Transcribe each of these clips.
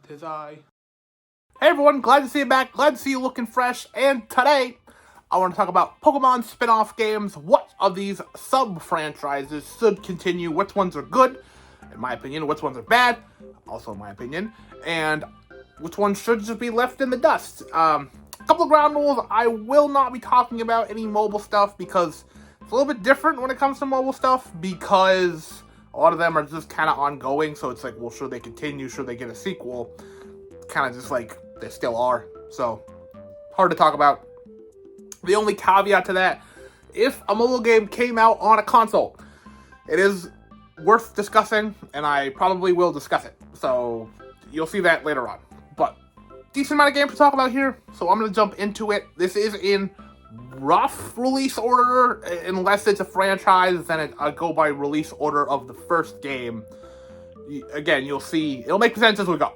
'Tis I. Hey everyone, glad to see you back, glad to see you looking fresh, and today I want to talk about Pokemon spin-off games. What of these sub-franchises should continue, which ones are good, in my opinion, which ones are bad, also in my opinion, and which ones should just be left in the dust. Couple of ground rules: I will not be talking about any mobile stuff because it's a little bit different when it comes to mobile stuff, because a lot of them are just kind of ongoing, so it's like, well, should they continue, should they get a sequel? Kind of just like, they still are, so hard to talk about. The only caveat to that, if a mobile game came out on a console, it is worth discussing, and I probably will discuss it, so you'll see that later on. But decent amount of games to talk about here, so I'm going to jump into it. This is in rough release order, unless it's a franchise, then I go by release order of the first game. Again, you'll see, it'll make sense as we go.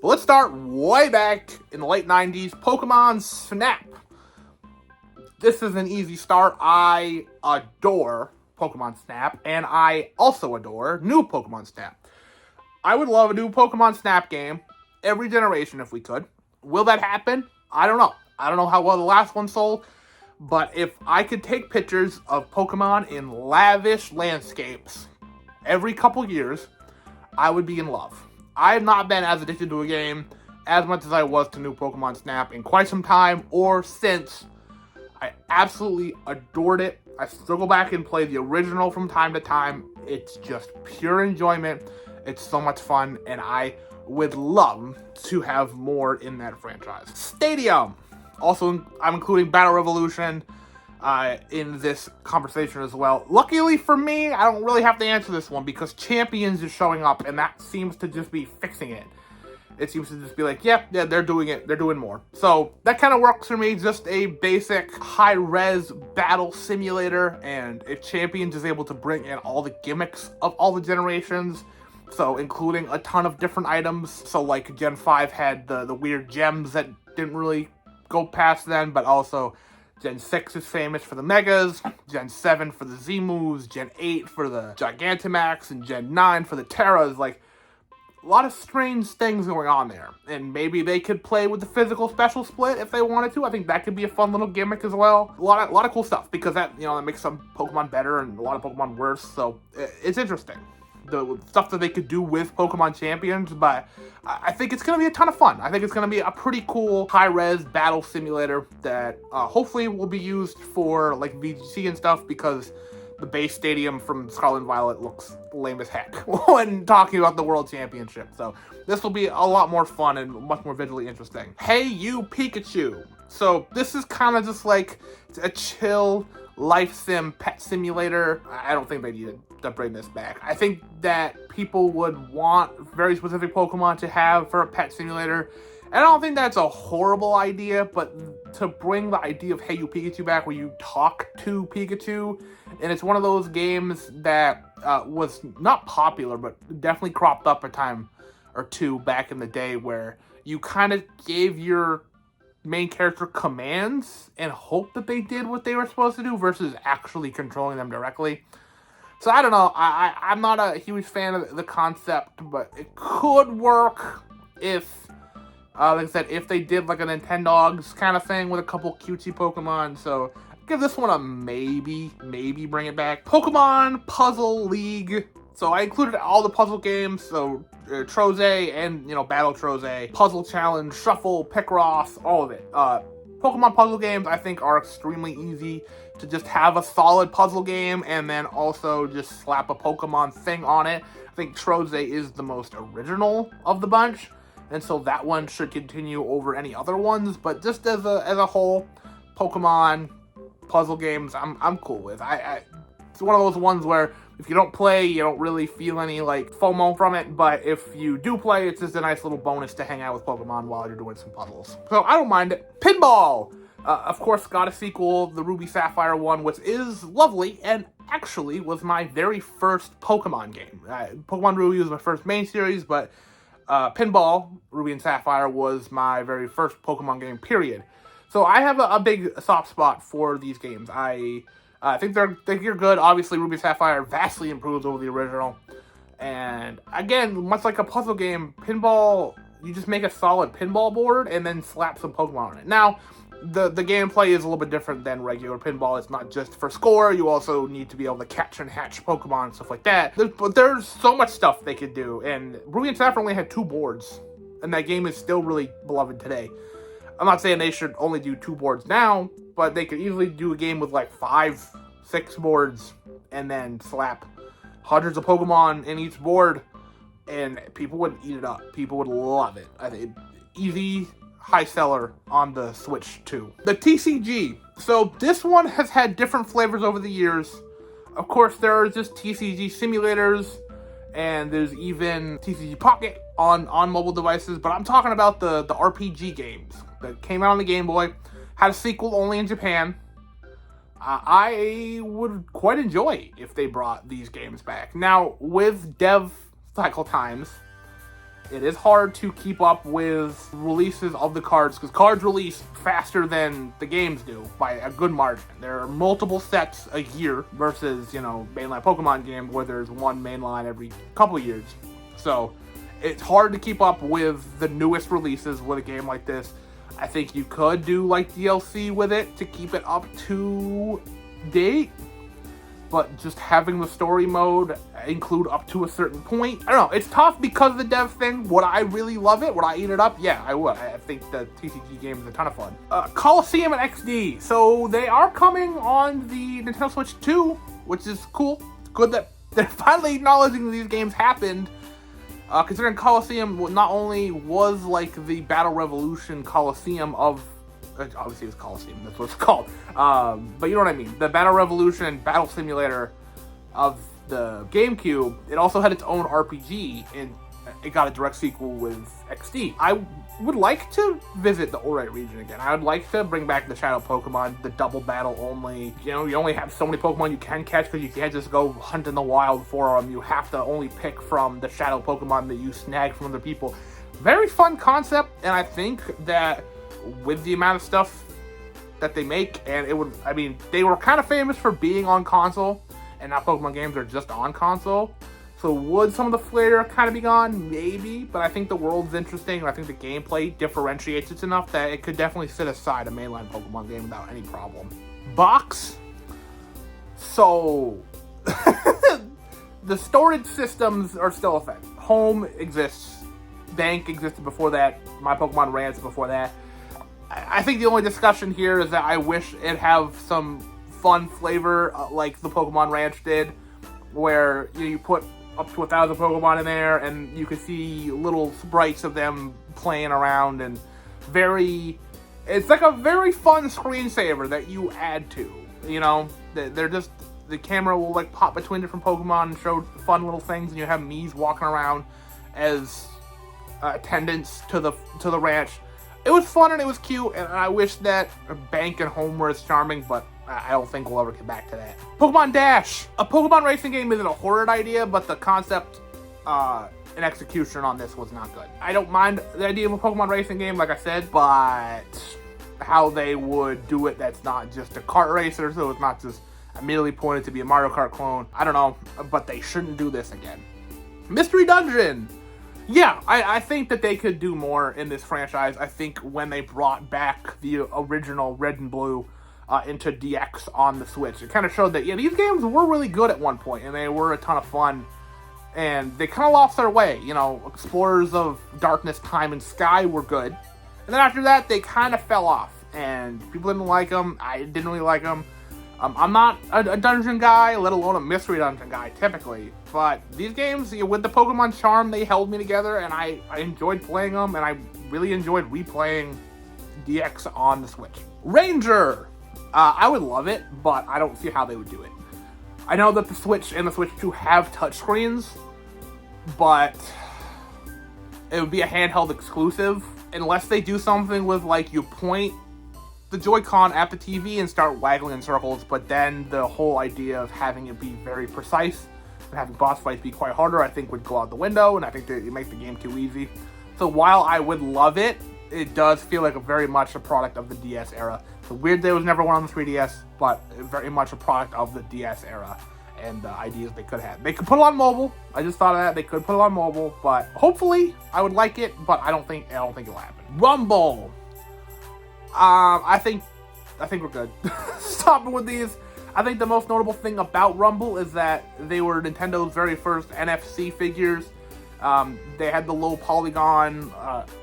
But let's start way back in the late 90s, Pokemon Snap. This is an easy start. I adore Pokemon Snap, and I also adore new Pokemon Snap. I would love a new Pokemon Snap game every generation if we could. Will that happen? I don't know. I don't know how well the last one sold, but if I could take pictures of Pokemon in lavish landscapes every couple years, I would be in love. I have not been as addicted to a game as much as I was to new Pokemon Snap in quite some time, or since. I absolutely adored it. I still go back and play the original from time to time. It's just pure enjoyment. It's so much fun, and I would love to have more in that franchise. Stadium. Also, I'm including Battle Revolution in this conversation as well. Luckily for me, I don't really have to answer this one because Champions is showing up, and that seems to just be fixing it. It seems to just be like, yeah, they're doing it. They're doing more. So that kind of works for me. Just a basic high-res battle simulator, and if Champions is able to bring in all the gimmicks of all the generations, so including a ton of different items. So like Gen 5 had the weird gems that didn't really go past then, but also Gen 6 is famous for the Megas, Gen 7 for the Z-moves, Gen 8 for the Gigantamax, and Gen 9 for the Terras. Like, a lot of strange things going on there. And maybe they could play with the physical special split if they wanted to. I think that could be a fun little gimmick as well. A lot of cool stuff, because that, that makes some Pokemon better and a lot of Pokemon worse, so it's interesting, the stuff that they could do with Pokemon Champions. But I think it's going to be a ton of fun. I think it's going to be a pretty cool high-res battle simulator that hopefully will be used for like VGC and stuff, because the base stadium from Scarlet and Violet looks lame as heck when talking about the World Championship. So this will be a lot more fun and much more visually interesting. Hey You Pikachu. So this is kind of just like a chill life sim pet simulator. I don't think they need to bring this back. I think that people would want very specific Pokemon to have for a pet simulator. And I don't think that's a horrible idea, but to bring the idea of Hey You Pikachu back, where you talk to Pikachu, and it's one of those games that was not popular, but definitely cropped up a time or two back in the day, where you kind of gave your main character commands and hoped that they did what they were supposed to do versus actually controlling them directly. So I don't know, I'm not a huge fan of the concept, but it could work if, like I said, if they did like a Nintendogs kind of thing with a couple cutesy Pokemon. So give this one a maybe bring it back. Pokemon Puzzle League. So I included all the puzzle games, so Trozei and, Battle Trozei, Puzzle Challenge, Shuffle, Picross, all of it. Pokemon puzzle games, I think, are extremely easy to just have a solid puzzle game and then also just slap a Pokemon thing on it. I think Trozei is the most original of the bunch, and so that one should continue over any other ones. But just as a whole, Pokemon puzzle games, I'm cool with. It's one of those ones where if you don't play, you don't really feel any like FOMO from it, but if you do play, it's just a nice little bonus to hang out with Pokemon while you're doing some puzzles. So I don't mind it. Pinball! Of course, got a sequel, the Ruby Sapphire one, which is lovely, and actually was my very first Pokemon game. Pokemon Ruby was my first main series, but Pinball, Ruby and Sapphire, was my very first Pokemon game, period. So I have a big soft spot for these games. I think they're good. Obviously, Ruby Sapphire vastly improved over the original. And again, much like a puzzle game, Pinball You just make a solid pinball board and then slap some Pokemon on it. Now, the gameplay is a little bit different than regular pinball. It's not just for score. You also need to be able to catch and hatch Pokemon and stuff like that. But there's so much stuff they could do. And Ruby and Sapphire only had 2 boards. And that game is still really beloved today. I'm not saying they should only do 2 boards now, but they could easily do a game with like 5, 6 boards and then slap hundreds of Pokemon in each board, and people would eat it up. People would love it. I think easy high seller on the Switch too. The TCG. So this one has had different flavors over the years. Of course, there are just TCG simulators, and there's even TCG Pocket on mobile devices, but I'm talking about the RPG games that came out on the Game Boy, had a sequel only in Japan. I would quite enjoy if they brought these games back. Now, with dev cycle times, it is hard to keep up with releases of the cards, because cards release faster than the games do by a good margin. There are multiple sets a year versus, mainline Pokemon game where there's one mainline every couple of years. So it's hard to keep up with the newest releases with a game like this. I think you could do like DLC with it to keep it up to date, but just having the story mode include up to a certain point, I don't know. It's tough because of the dev thing. Would I really love it? Would I eat it up? Yeah, I would. I think the TCG game is a ton of fun. Colosseum XD. So they are coming on the Nintendo Switch 2, which is cool. It's good that they're finally acknowledging these games happened. Considering Colosseum not only was like the Battle Revolution Colosseum of, obviously it was Colosseum, that's what it's called, but you know what I mean, the Battle Revolution Battle Simulator of the GameCube, it also had its own RPG, and it got a direct sequel with XD. I would like to visit the Orite region again. I would like to bring back the Shadow Pokemon, the double battle only. You only have so many Pokemon you can catch because you can't just go hunt in the wild for them. You have to only pick from the Shadow Pokemon that you snag from other people. Very fun concept, and I think that with the amount of stuff that they make, and they were kind of famous for being on console, and now Pokemon games are just on console. So would some of the flair kind of be gone? Maybe, but I think the world's interesting, and I think the gameplay differentiates it enough that it could definitely sit aside a mainline Pokemon game without any problem. Box. So, the storage systems are still a thing. Home exists. Bank existed before that. My Pokemon Ranch before that. I think the only discussion here is that I wish it'd have some fun flavor like the Pokemon Ranch did, where you put up to 1,000 Pokemon in there, and you can see little sprites of them playing around, and it's like a very fun screensaver that you add to, they're just, the camera will like pop between different Pokemon and show fun little things, and you have Miis walking around as attendants to the ranch. It was fun and it was cute, and I wish that Bank and Home were as charming, but I don't think we'll ever get back to that. Pokemon Dash. A Pokemon racing game isn't a horrid idea, but the concept and execution on this was not good. I don't mind the idea of a Pokemon racing game, like I said, but how they would do it, that's not just a kart racer, so it's not just immediately pointed to be a Mario Kart clone. I don't know, but they shouldn't do this again. Mystery Dungeon. Yeah, I think that they could do more in this franchise. I think when they brought back the original Red and Blue into DX on the Switch, it kind of showed that, these games were really good at one point, and they were a ton of fun, and they kind of lost their way. Explorers of Darkness, Time, and Sky were good, and then after that, they kind of fell off, and people didn't like them. I didn't really like them. I'm not a dungeon guy, let alone a mystery dungeon guy, typically. But these games, with the Pokemon charm, they held me together, and I enjoyed playing them, and I really enjoyed replaying DX on the Switch. Ranger! I would love it, but I don't see how they would do it. I know that the Switch and the Switch 2 have touchscreens, but it would be a handheld exclusive, unless they do something with, you point the Joy-Con at the TV and start waggling in circles, but then the whole idea of having it be very precise and having boss fights be quite harder, I think would go out the window, and I think that it makes the game too easy. So while I would love it, it does feel like very much a product of the DS era. It's weird that it was never one on the 3DS, but very much a product of the DS era. and the ideas they could have. They could put it on mobile. I just thought of that. They could put it on mobile, but hopefully I would like it, but I don't think it'll happen. Rumble. I think we're good. Stopping with these. I think the most notable thing about Rumble is that they were Nintendo's very first NFC figures. They had the low polygon,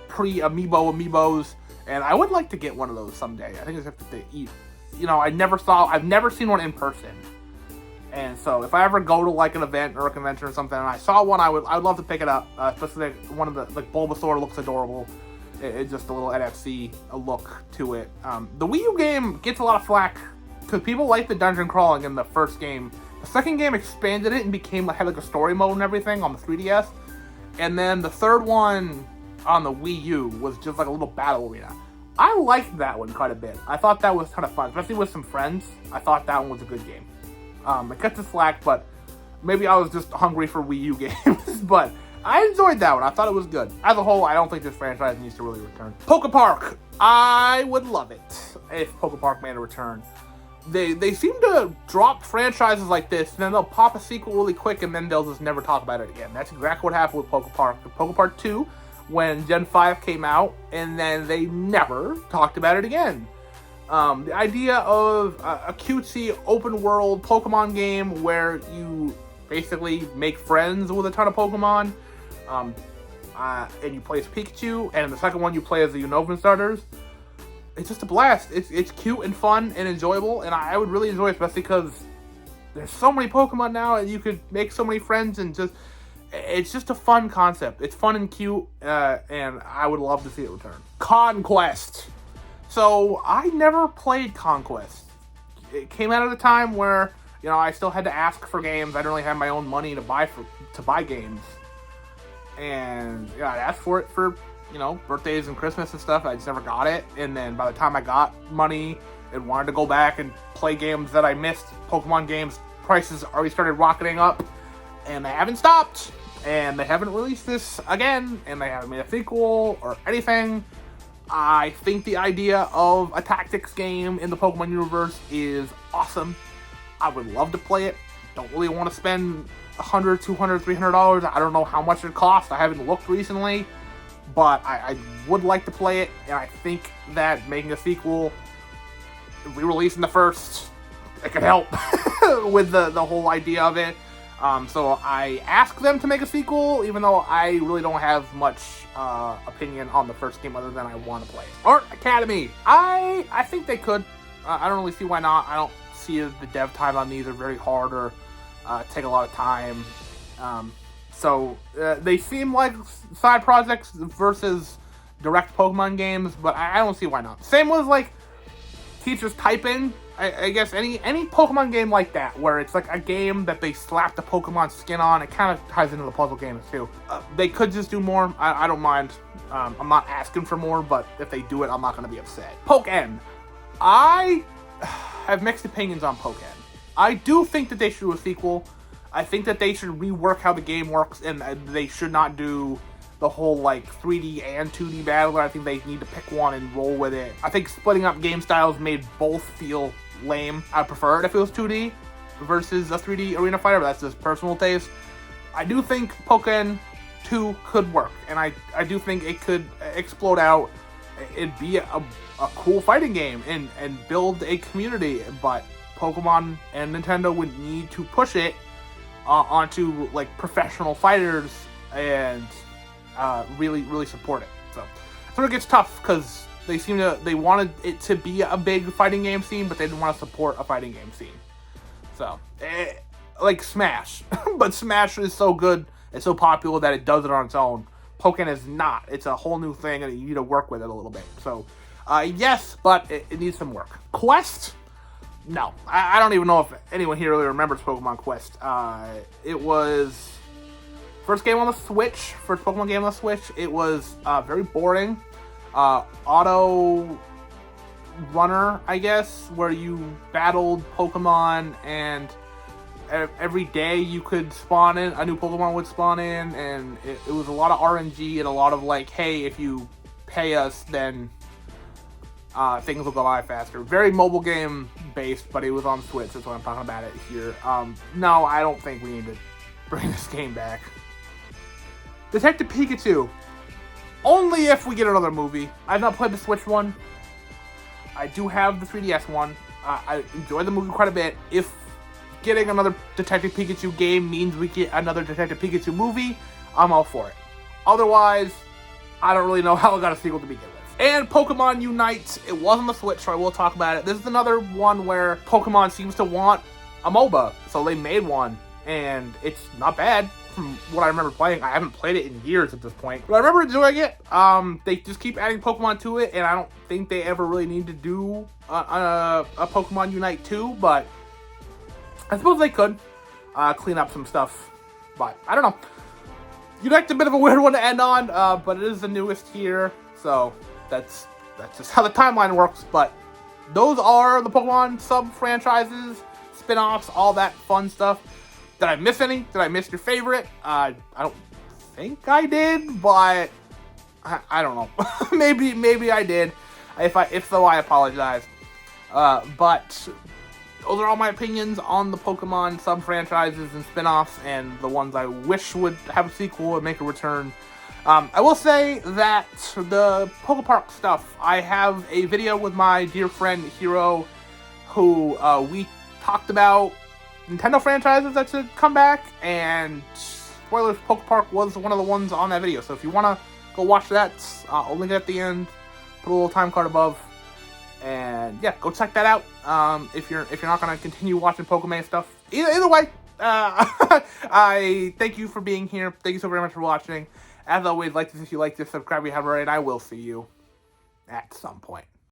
pre-amiibos, and I would like to get one of those someday. I think it's have to eat. You know, I've never seen one in person. And so if I ever go to like an event or a convention or something and I saw one, I would love to pick it up. Especially one of the, like Bulbasaur looks adorable. It's just a little NFC look to it. The Wii U game gets a lot of flack because people like the dungeon crawling in the first game. The second game expanded it and had like a story mode and everything on the 3DS. And then the third one on the Wii U was just like a little battle arena. I liked that one quite a bit. I thought that was kind of fun, especially with some friends. I thought that one was a good game. It cut the slack, but maybe I was just hungry for Wii U games. But I enjoyed that one. I thought it was good. As a whole, I don't think this franchise needs to really return. PokéPark. I would love it if PokéPark made a return. They seem to drop franchises like this, and then they'll pop a sequel really quick, and then they'll just never talk about it again. That's exactly what happened with PokéPark. PokéPark 2, when Gen 5 came out, and then they never talked about it again. The idea of a cutesy open-world Pokemon game where you basically make friends with a ton of Pokemon, and you play as Pikachu, and in the second one you play as the Unova starters. It's just a blast. It's cute and fun and enjoyable, and I would really enjoy it, especially because there's so many Pokemon now, and you could make so many friends, and it's just a fun concept. It's fun and cute, and I would love to see it return. Conquest. So I never played Conquest. It came out at a time where, you know, I still had to ask for games. I didn't really have my own money to buy games, and yeah, I asked for it for, you know, birthdays and Christmas and stuff. I just never got it. And then by the time I got money and wanted to go back and play games that I missed, Pokemon games, prices already started rocketing up, and they haven't stopped, and they haven't released this again, and they haven't made a sequel or anything. I think the idea of a tactics game in the Pokemon universe is awesome. I would love to play it. Don't really want to spend $100, $200, $300. I don't know how much it costs. I haven't looked recently. But I would like to play it, and I think that making a sequel, re-releasing the first, it could help with the whole idea of it. So I asked them to make a sequel, even though I really don't have much opinion on the first game other than I want to play it. Art Academy. I think they could. I don't really see why not. I don't see the dev time on these are very hard or take a lot of time. So they seem like side projects versus direct Pokemon games, but I don't see why not. Same with like Teachers Typing. I guess any Pokemon game like that, where it's like a game that they slap the Pokemon skin on, it kind of ties into the puzzle games too. They could just do more. I don't mind. I'm not asking for more, but if they do it, I'm not going to be upset. Pokkén. I have mixed opinions on Pokkén. I do think that they should do a sequel. I think that they should rework how the game works, and they should not do the whole like 3D and 2D battler. I think they need to pick one and roll with it. I think splitting up game styles made both feel lame. I prefer it if it was 2D versus a 3D arena fighter, but that's just personal taste. I do think Pokkén 2 could work, and I do think it could explode out. It'd be a cool fighting game and build a community, but Pokemon and Nintendo would need to push it onto like professional fighters and really support it. So it gets tough because they wanted it to be a big fighting game scene, but they didn't want to support a fighting game scene. So like Smash, but Smash is so good, it's so popular that it does it on its own. Pokkén is not. It's a whole new thing, and you need to work with it a little bit. So yes, but it needs some work. Quest. No, I don't even know if anyone here really remembers Pokemon Quest. It was first game on the Switch, first Pokemon game on the Switch. It was very boring. Auto runner, I guess, where you battled Pokemon, and every day you could spawn in, a new Pokemon would spawn in, and it was a lot of RNG and a lot of like, hey, if you pay us, then things will go by faster. Very mobile game based, but it was on Switch. That's what I'm talking about it here. No, I don't think we need to bring this game back. Detective Pikachu. Only if we get another movie. I've not played the Switch one. I do have the 3DS one. I enjoyed the movie quite a bit. If getting another Detective Pikachu game means we get another Detective Pikachu movie, I'm all for it. Otherwise, I don't really know how I got a sequel to begin with. And Pokemon Unite, it was on the Switch, so I will talk about it. This is another one where Pokemon seems to want a MOBA, so they made one, and it's not bad from what I remember playing. I haven't played it in years at this point, but I remember enjoying it. They just keep adding Pokemon to it, and I don't think they ever really need to do a Pokemon Unite 2, but I suppose they could clean up some stuff, but I don't know. Unite's a bit of a weird one to end on, but it is the newest here, so that's just how the timeline works. But those are the Pokemon sub-franchises, spin-offs, all that fun stuff. Did I miss any? Did I miss your favorite? I don't think I did, but I don't know. maybe I did. If so, I apologize. But those are all my opinions on the Pokemon sub-franchises and spin-offs, and the ones I wish would have a sequel and make a return. I will say that the PokéPark stuff, I have a video with my dear friend Hiro, who we talked about Nintendo franchises that should come back, and spoilers, PokéPark was one of the ones on that video. So if you want to go watch that, I'll link it at the end, put a little time card above, and yeah, go check that out. If you're not gonna continue watching Pokemon stuff, either way, I thank you for being here. Thank you so very much for watching. As always, like this if you like this, subscribe if you haven't already, and I will see you at some point.